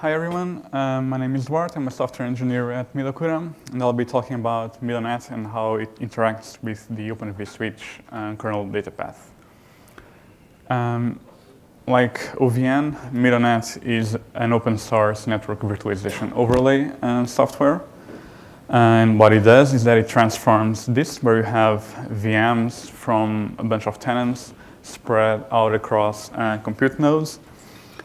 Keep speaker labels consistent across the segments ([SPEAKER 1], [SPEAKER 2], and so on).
[SPEAKER 1] Hi everyone, my name is Duarte. I'm a software engineer at Midokura, and I'll be talking about MidoNet and how it interacts with the Open vSwitch kernel Datapath. Like OVN, MidoNet is an open source network virtualization overlay software. And what it does is that it transforms this, where you have VMs from a bunch of tenants spread out across compute nodes,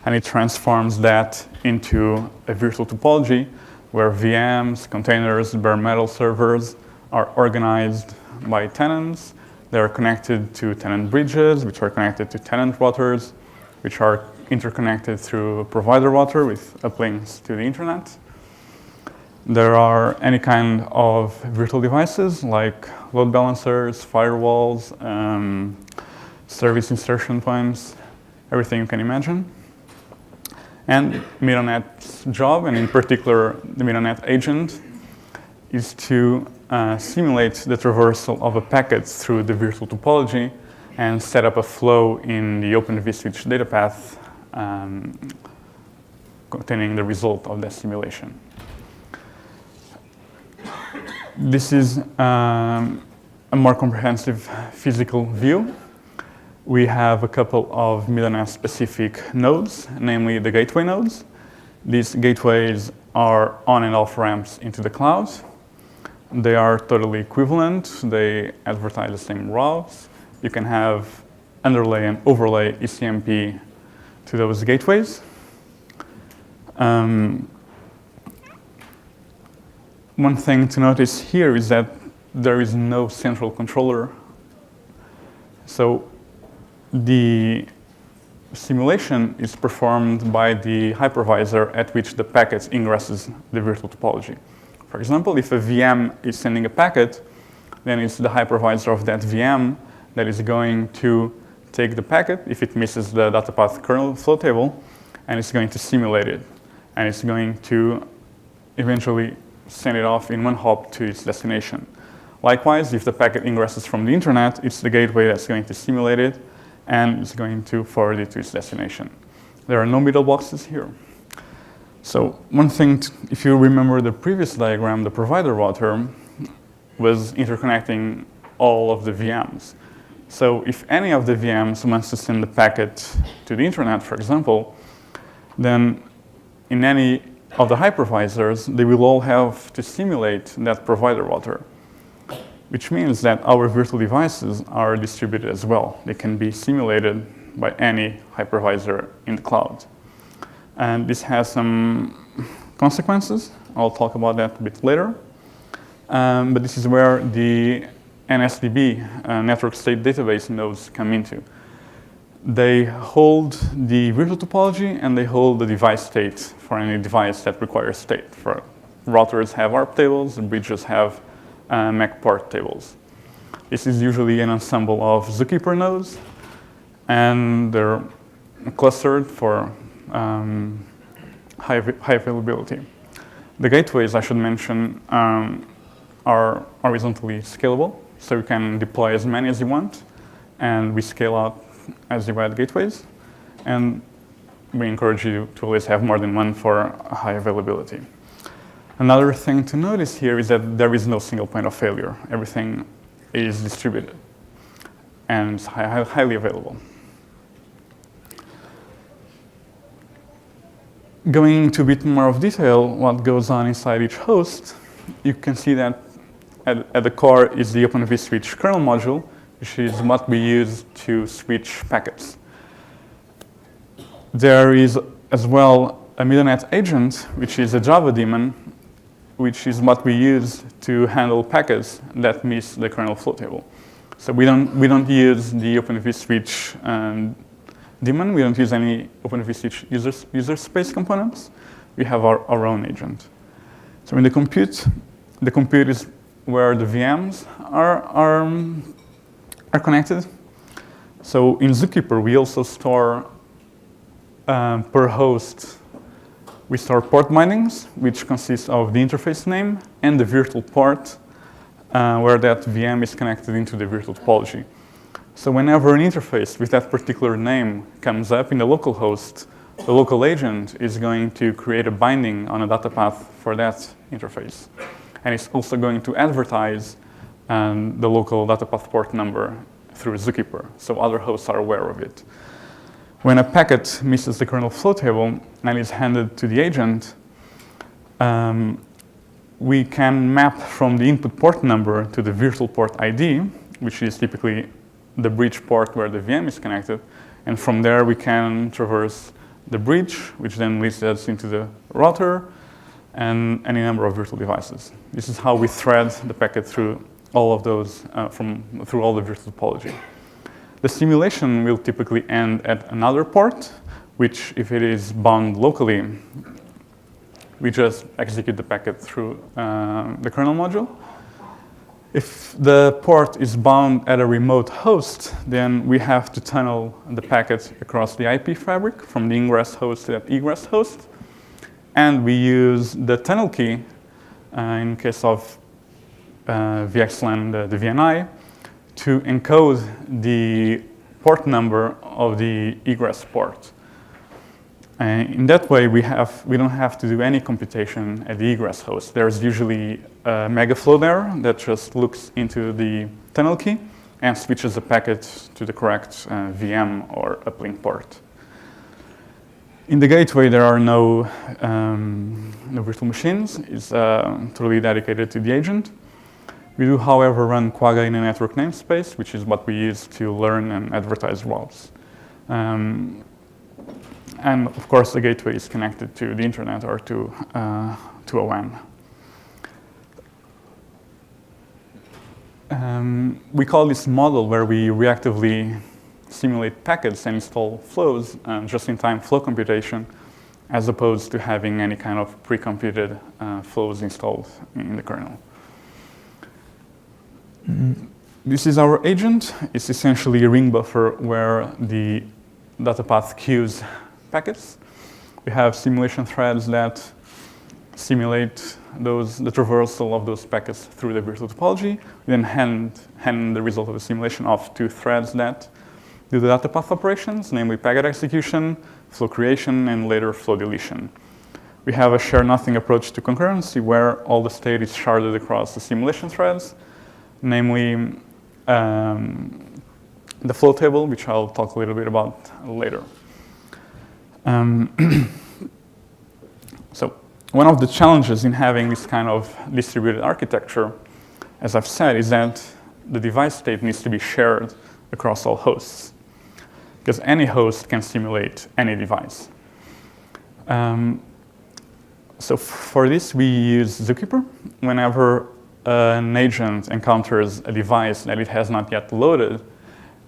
[SPEAKER 1] and it transforms that into a virtual topology where VMs, containers, bare metal servers are organized by tenants. They are connected to tenant bridges, which are connected to tenant routers, which are interconnected through provider router with uplinks to the internet. There are any kind of virtual devices like load balancers, firewalls, service insertion points, everything you can imagine. And MidoNet's job, and in particular the MidoNet agent, is to simulate the traversal of a packet through the virtual topology and set up a flow in the Open vSwitch Datapath containing the result of that simulation. This is a more comprehensive physical view. We have a couple of MidoNet-specific nodes, namely the gateway nodes. These gateways are on and off ramps into the cloud. They are totally equivalent. They advertise the same routes. You can have underlay and overlay ECMP to those gateways. One thing to notice here is that there is no central controller. So the simulation is performed by the hypervisor at which the packet ingresses the virtual topology. For example, if a VM is sending a packet, then it's the hypervisor of that VM that is going to take the packet if it misses the Datapath kernel flow table, and it's going to simulate it. And it's going to eventually send it off in one hop to its destination. Likewise, if the packet ingresses from the internet, it's the gateway that's going to simulate it, and it's going to forward it to its destination. There are no middle boxes here. So one thing, if you remember the previous diagram, the provider router was interconnecting all of the VMs. So if any of the VMs wants to send the packet to the internet, for example, then in any of the hypervisors, they will all have to simulate that provider router, which means that our virtual devices are distributed as well. They can be simulated by any hypervisor in the cloud. And this has some consequences. I'll talk about that a bit later. But this is where the NSDB, Network State Database nodes, come into. They hold the virtual topology and they hold the device state for any device that requires state. For routers have ARP tables, and bridges have MAC port tables. This is usually an ensemble of zookeeper nodes, and they're clustered for high availability. The gateways, I should mention, are horizontally scalable, so you can deploy as many as you want, and we scale out as you add gateways, and we encourage you to always have more than one for high availability. Another thing to notice here is that there is no single point of failure. Everything is distributed and it's highly available. Going into a bit more of detail, what goes on inside each host, you can see that at the core is the Open vSwitch kernel module, which is what we use to switch packets. There is as well a MidoNet agent, which is a Java daemon, which is what we use to handle packets that miss the kernel flow table. So we don't use the Open vSwitch daemon. We don't use any Open vSwitch user space components. We have our own agent. So in the compute is where the VMs are connected. So in Zookeeper, we also store per host. We store port bindings, which consists of the interface name and the virtual port where that VM is connected into the virtual topology. So whenever an interface with that particular name comes up in the local host, the local agent is going to create a binding on a data path for that interface. And it's also going to advertise the local data path port number through Zookeeper, so other hosts are aware of it. When a packet misses the kernel flow table and is handed to the agent, we can map from the input port number to the virtual port ID, which is typically the bridge port where the VM is connected. And from there, we can traverse the bridge, which then leads us into the router and any number of virtual devices. This is how we thread the packet through all of those, through all the virtual topology. The simulation will typically end at another port, which, if it is bound locally, we just execute the packet through the kernel module. If the port is bound at a remote host, then we have to tunnel the packet across the IP fabric from the ingress host to that egress host. And we use the tunnel key, in case of VXLAN, the VNI, to encode the port number of the egress port. In that way, we don't have to do any computation at the egress host. There's usually a megaflow there that just looks into the tunnel key and switches the packet to the correct VM or uplink port. In the gateway, there are no virtual machines. It's totally dedicated to the agent. We do, however, run Quagga in a network namespace, which is what we use to learn and advertise routes. And of course, the gateway is connected to the internet or to a WAN. We call this model where we reactively simulate packets and install flows, just-in-time flow computation, as opposed to having any kind of pre-computed flows installed in the kernel. This is our agent. It's essentially a ring buffer where the data path queues packets. We have simulation threads that simulate the traversal of those packets through the virtual topology. We then hand the result of the simulation off to threads that do the data path operations, namely packet execution, flow creation, and later flow deletion. We have a share-nothing approach to concurrency where all the state is sharded across the simulation threads, namely the flow table, which I'll talk a little bit about later. So one of the challenges in having this kind of distributed architecture, as I've said, is that the device state needs to be shared across all hosts, because any host can simulate any device. So for this, we use Zookeeper. Whenever an agent encounters a device that it has not yet loaded,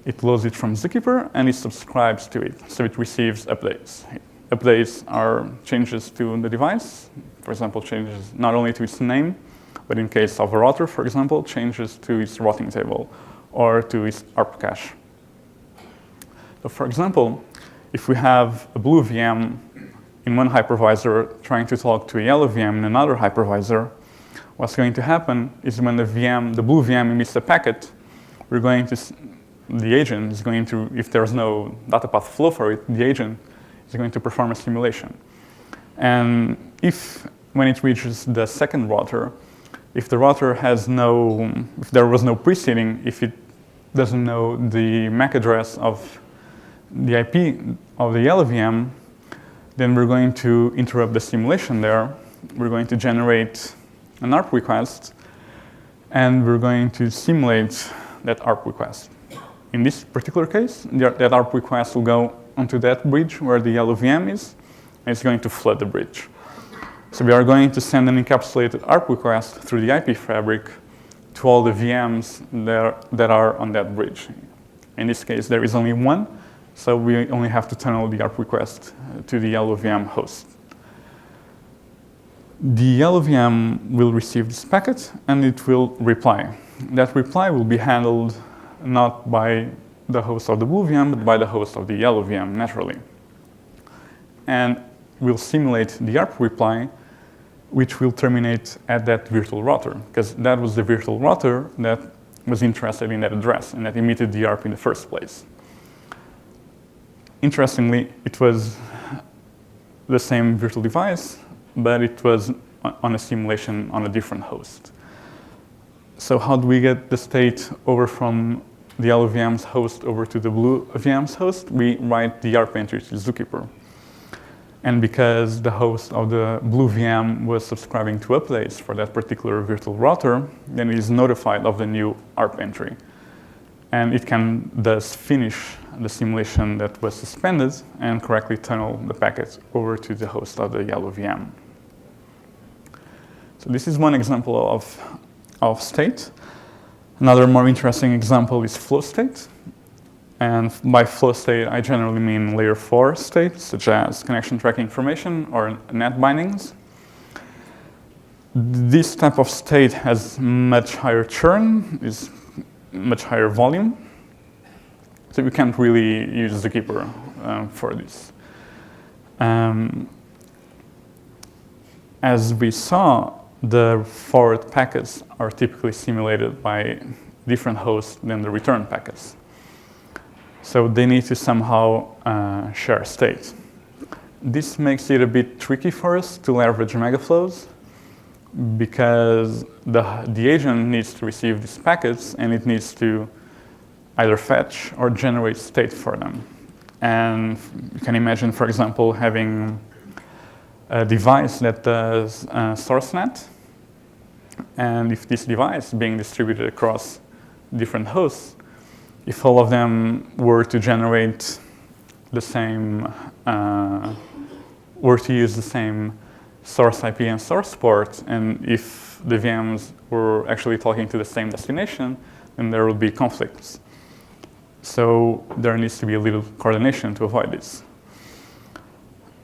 [SPEAKER 1] it loads it from Zookeeper and it subscribes to it. So it receives updates. Updates are changes to the device. For example, changes not only to its name, but in case of a router, for example, changes to its routing table or to its ARP cache. So for example, if we have a blue VM in one hypervisor trying to talk to a yellow VM in another hypervisor, what's going to happen is when the blue VM emits a packet, the agent is going to, if there's no data path flow for it, the agent is going to perform a simulation. And when it reaches the second router, if the router if there was no preceding, if it doesn't know the MAC address of the IP of the yellow VM, then we're going to interrupt the simulation there. We're going to generate an ARP request, and we're going to simulate that ARP request. In this particular case, that ARP request will go onto that bridge where the yellow VM is, and it's going to flood the bridge. So we are going to send an encapsulated ARP request through the IP fabric to all the VMs that are on that bridge. In this case, there is only one, so we only have to tunnel the ARP request to the yellow VM host. The yellow VM will receive this packet, and it will reply. That reply will be handled not by the host of the blue VM, but by the host of the yellow VM, naturally. And we'll simulate the ARP reply, which will terminate at that virtual router, because that was the virtual router that was interested in that address and that emitted the ARP in the first place. Interestingly, it was the same virtual device, but it was on a simulation on a different host. So how do we get the state over from the yellow VM's host over to the blue VM's host? We write the ARP entry to Zookeeper. And because the host of the blue VM was subscribing to updates for that particular virtual router, then it is notified of the new ARP entry. And it can thus finish the simulation that was suspended and correctly tunnel the packet over to the host of the yellow VM. So this is one example of state. Another more interesting example is flow state. And by flow state, I generally mean layer 4 state, such as connection track information or net bindings. This type of state has much higher churn, is much higher volume. So we can't really use Zookeeper for this. As we saw, the forward packets are typically simulated by different hosts than the return packets. So they need to somehow share state. This makes it a bit tricky for us to leverage megaflows because the agent needs to receive these packets and it needs to either fetch or generate state for them. And you can imagine, for example, having a device that does SourceNet. And if this device being distributed across different hosts, if all of them were to generate the same, were to use the same source IP and source port, and if the VMs were actually talking to the same destination, then there would be conflicts. So there needs to be a little coordination to avoid this.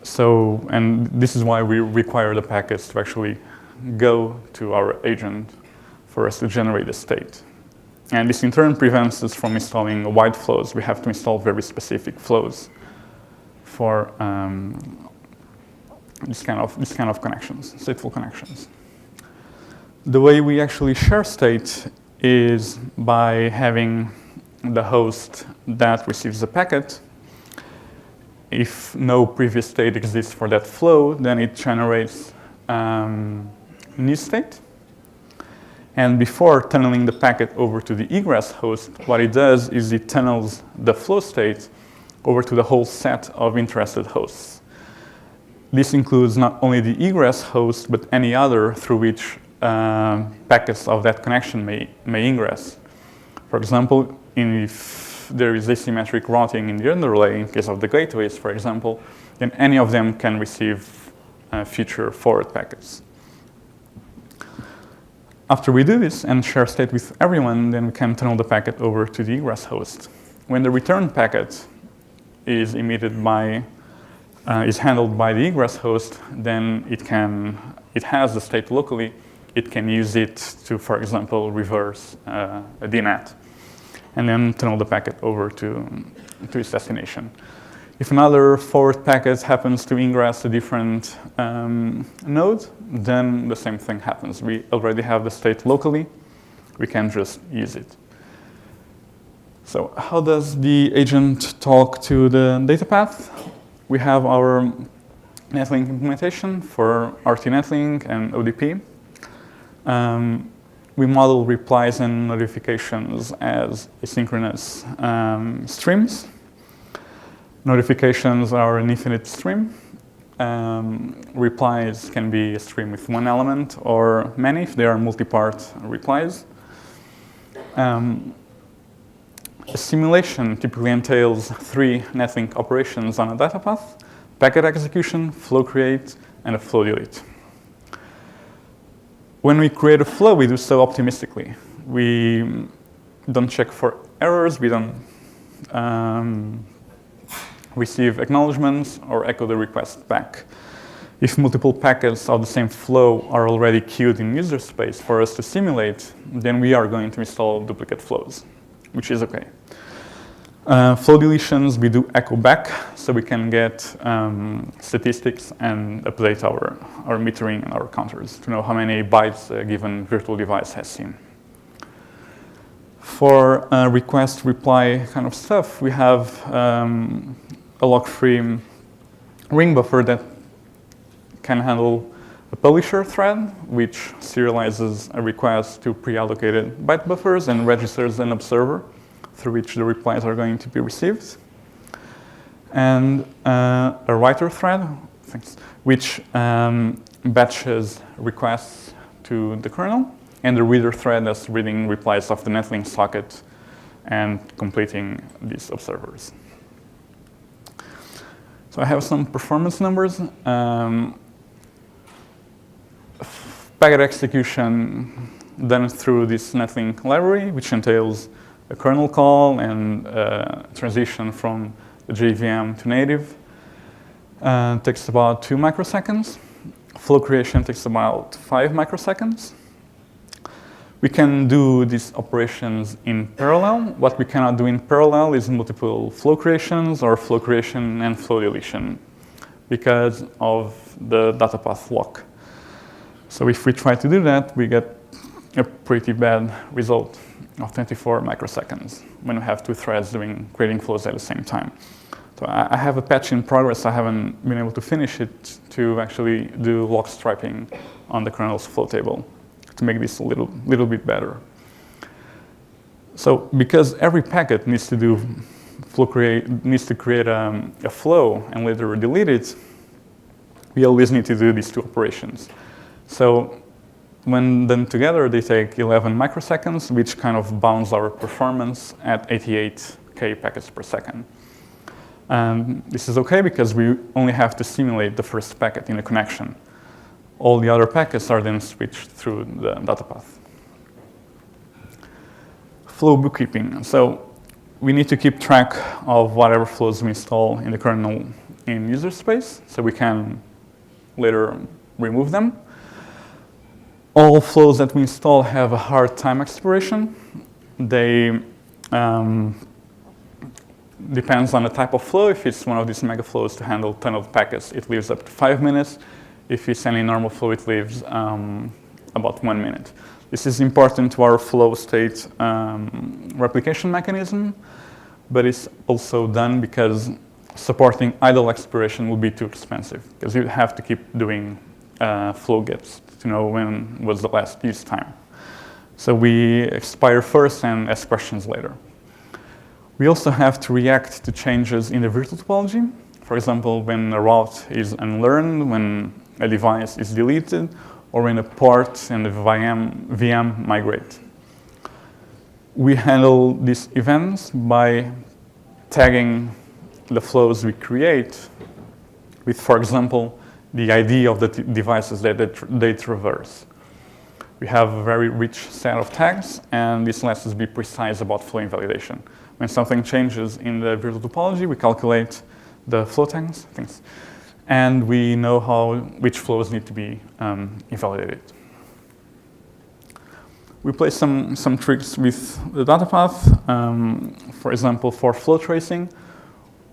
[SPEAKER 1] So, and this is why we require the packets to actually go to our agent for us to generate the state. And this in turn prevents us from installing wide flows. We have to install very specific flows for this kind of connections, stateful connections. The way we actually share state is by having the host that receives the packet. If no previous state exists for that flow, then it generates new state. And before tunneling the packet over to the egress host, what it does is it tunnels the flow state over to the whole set of interested hosts. This includes not only the egress host, but any other through which packets of that connection may ingress. For example, if there is asymmetric routing in the underlay, in case of the gateways, for example, then any of them can receive future forward packets. After we do this and share state with everyone, then we can tunnel the packet over to the egress host. When the return packet is emitted by, is handled by the egress host, then it has the state locally. It can use it to, for example, reverse a DNAT, and then tunnel the packet over to its destination. If another forward packet happens to ingress a different node, then the same thing happens. We already have the state locally. We can just use it. So how does the agent talk to the datapath? We have our netlink implementation for RT netlink and ODP. We model replies and notifications as asynchronous streams. Notifications are an infinite stream. Replies can be a stream with one element or many if they are multi-part replies. A simulation typically entails 3 netlink operations on a datapath: packet execution, flow create, and a flow delete. When we create a flow, we do so optimistically. We don't check for errors. We don't receive acknowledgements or echo the request back. If multiple packets of the same flow are already queued in user space for us to simulate, then we are going to install duplicate flows, which is okay. Flow deletions, we do echo back, so we can get statistics and update our metering and our counters to know how many bytes a given virtual device has seen. For request reply kind of stuff, we have a lock-free ring buffer that can handle a publisher thread, which serializes a request to pre-allocated byte buffers and registers an observer through which the replies are going to be received. And a writer thread, which batches requests to the kernel, and the reader thread that's reading replies of the netlink socket and completing these observers. So I have some performance numbers. Packet execution done through this netlink library, which entails a kernel call and transition from the JVM to native. Takes about 2 microseconds. Flow creation takes about 5 microseconds. We can do these operations in parallel. What we cannot do in parallel is multiple flow creations or flow creation and flow deletion because of the Datapath lock. So if we try to do that, we get a pretty bad result of 24 microseconds when we have 2 threads creating flows at the same time. So I have a patch in progress. I haven't been able to finish it to actually do lock striping on the kernel's flow table to make this a little bit better. So because every packet needs to create a flow and later delete it, we always need to do these 2 operations. So when done together, they take 11 microseconds, which kind of bounds our performance at 88K packets per second. This is okay because we only have to simulate the first packet in a connection. All the other packets are then switched through the Datapath. Flow bookkeeping. So we need to keep track of whatever flows we install in the kernel in user space, so we can later remove them. All flows that we install have a hard time expiration. They depends on the type of flow. If it's one of these megaflows to handle tunneled packets, it lives up to 5 minutes. If it's any normal flow, it lives about 1 minute. This is important to our flow state replication mechanism, but it's also done because supporting idle expiration will be too expensive because you have to keep doing flow gets to know when was the last use time. So we expire first and ask questions later. We also have to react to changes in the virtual topology. For example, when a route is unlearned, when a device is deleted, or when a port and a VM migrate. We handle these events by tagging the flows we create with, for example, the ID of the devices that they traverse. We have a very rich set of tags, and this lets us be precise about flow invalidation. When something changes in the virtual topology, we calculate the flow tags, and we know which flows need to be invalidated. We play some tricks with the Datapath. For example, for flow tracing,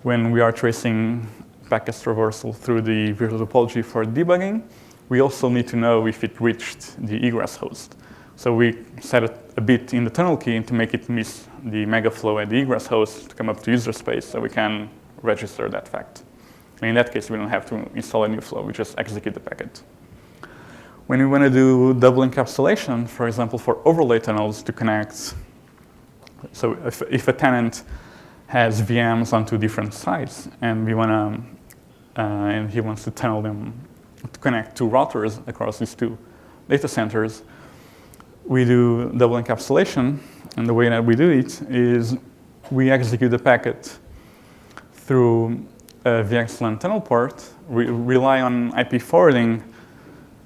[SPEAKER 1] when we are tracing packets traversal through the virtual topology for debugging, we also need to know if it reached the egress host. So we set a bit in the tunnel key to make it miss the megaflow at the egress host to come up to user space so we can register that fact. And in that case, we don't have to install a new flow, we just execute the packet. When we want to do double encapsulation, for example, for overlay tunnels to connect, so if a tenant has VMs on 2 different sites and we want to, and he wants to tunnel them to connect 2 routers across these 2 data centers, we do double encapsulation, and the way that we do it is we execute the packet through a VXLAN tunnel port. We rely on IP forwarding,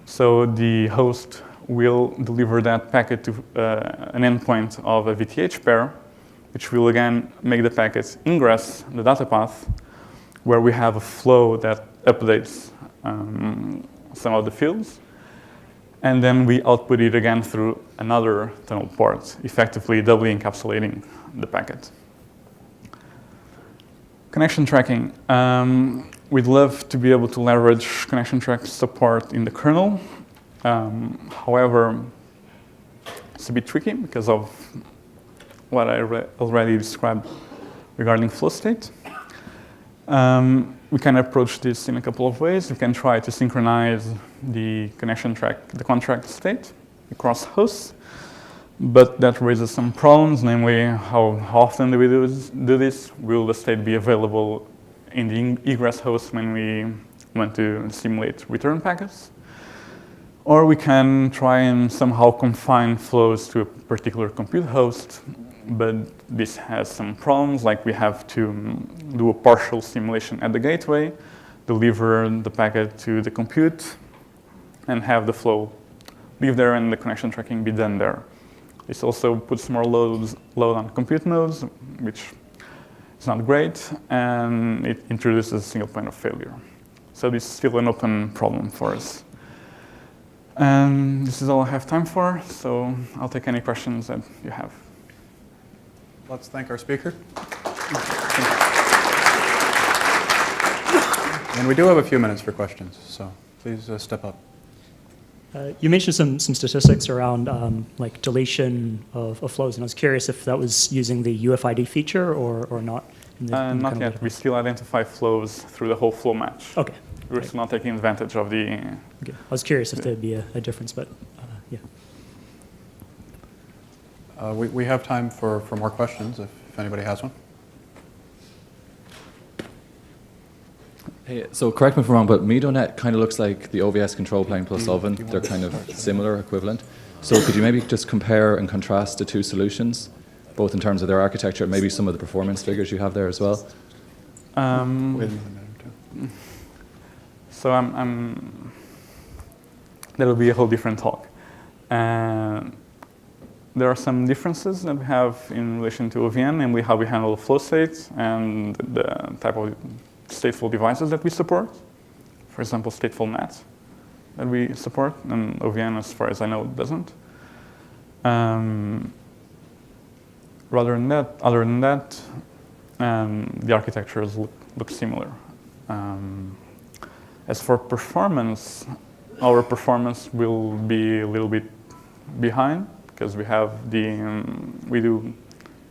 [SPEAKER 1] so the host will deliver that packet to an endpoint of a VTH pair, which will again make the packet ingress the data path, where we have a flow that updates some of the fields. And then we output it again through another tunnel port, effectively doubly encapsulating the packet. Connection tracking. We'd love to be able to leverage connection track support in the kernel. However, it's a bit tricky because of what I already described regarding flow state. we can approach this in a couple of ways. We can try to synchronize the connection track, the contract state across hosts, but that raises some problems, namely how often do we do this? Will the state be available in the egress host when we want to simulate return packets? Or we can try and somehow confine flows to a particular compute host, but this has some problems, like we have to do a partial simulation at the gateway, deliver the packet to the compute, and have the flow leave there and the connection tracking be done there. This also puts more load on compute nodes, which is not great, and it introduces a single point of failure. So this is still an open problem for us. And this is all I have time for, so I'll take any questions that you have.
[SPEAKER 2] Let's thank our speaker. And we do have a few minutes for questions, so please step up.
[SPEAKER 3] You mentioned some statistics around like deletion of flows, and I was curious if that was using the UFID feature or not.
[SPEAKER 1] Not yet. We still identify flows through the whole flow match.
[SPEAKER 3] Okay.
[SPEAKER 1] We're still not taking advantage of the...
[SPEAKER 3] Okay. I was curious if there'd be a difference, but yeah.
[SPEAKER 2] We have time for more questions if anybody has one.
[SPEAKER 4] Hey, so correct me if I'm wrong, but MidoNet kind of looks like the OVS control plane plus oven. They're kind of similar, equivalent. So could you maybe just compare and contrast the two solutions, both in terms of their architecture and maybe some of the performance figures you have there as well?
[SPEAKER 2] Wait a minute.
[SPEAKER 1] So that'll be a whole different talk. There are some differences that we have in relation to OVN, namely how we handle flow states and the type of stateful devices that we support. For example, stateful NAT that we support, and OVN, as far as I know, doesn't. Other than that, the architectures look similar. As for performance, our performance will be a little bit behind because we have we do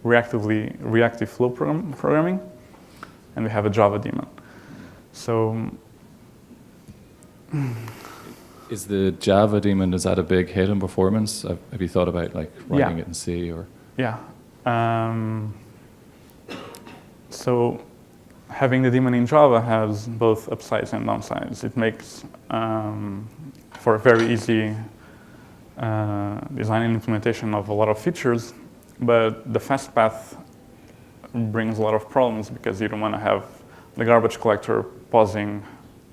[SPEAKER 1] reactive flow programming, and we have a Java daemon. So,
[SPEAKER 4] is the Java daemon, is that a big hit in performance? Have you thought about like writing it in C or?
[SPEAKER 1] Yeah. So having the daemon in Java has both upsides and downsides. It makes for a very easy design and implementation of a lot of features, but the fast path brings a lot of problems because you don't want to have the garbage collector pausing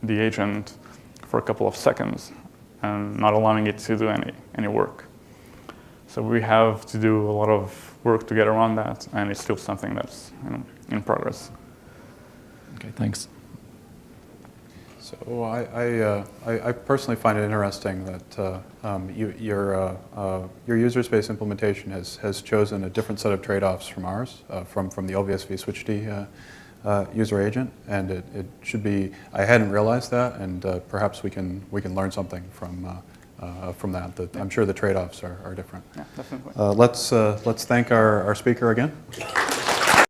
[SPEAKER 1] the agent for a couple of seconds and not allowing it to do any work. So we have to do a lot of work to get around that, and it's still something that's in progress.
[SPEAKER 4] Okay, thanks.
[SPEAKER 2] So I personally find it interesting that your user space implementation has chosen a different set of trade-offs from ours, from the OVS vSwitch user agent, and it should be. I hadn't realized that, and perhaps we can learn something from that. I'm sure the trade-offs are different.
[SPEAKER 1] Yeah, definitely.
[SPEAKER 2] Let's thank our speaker again.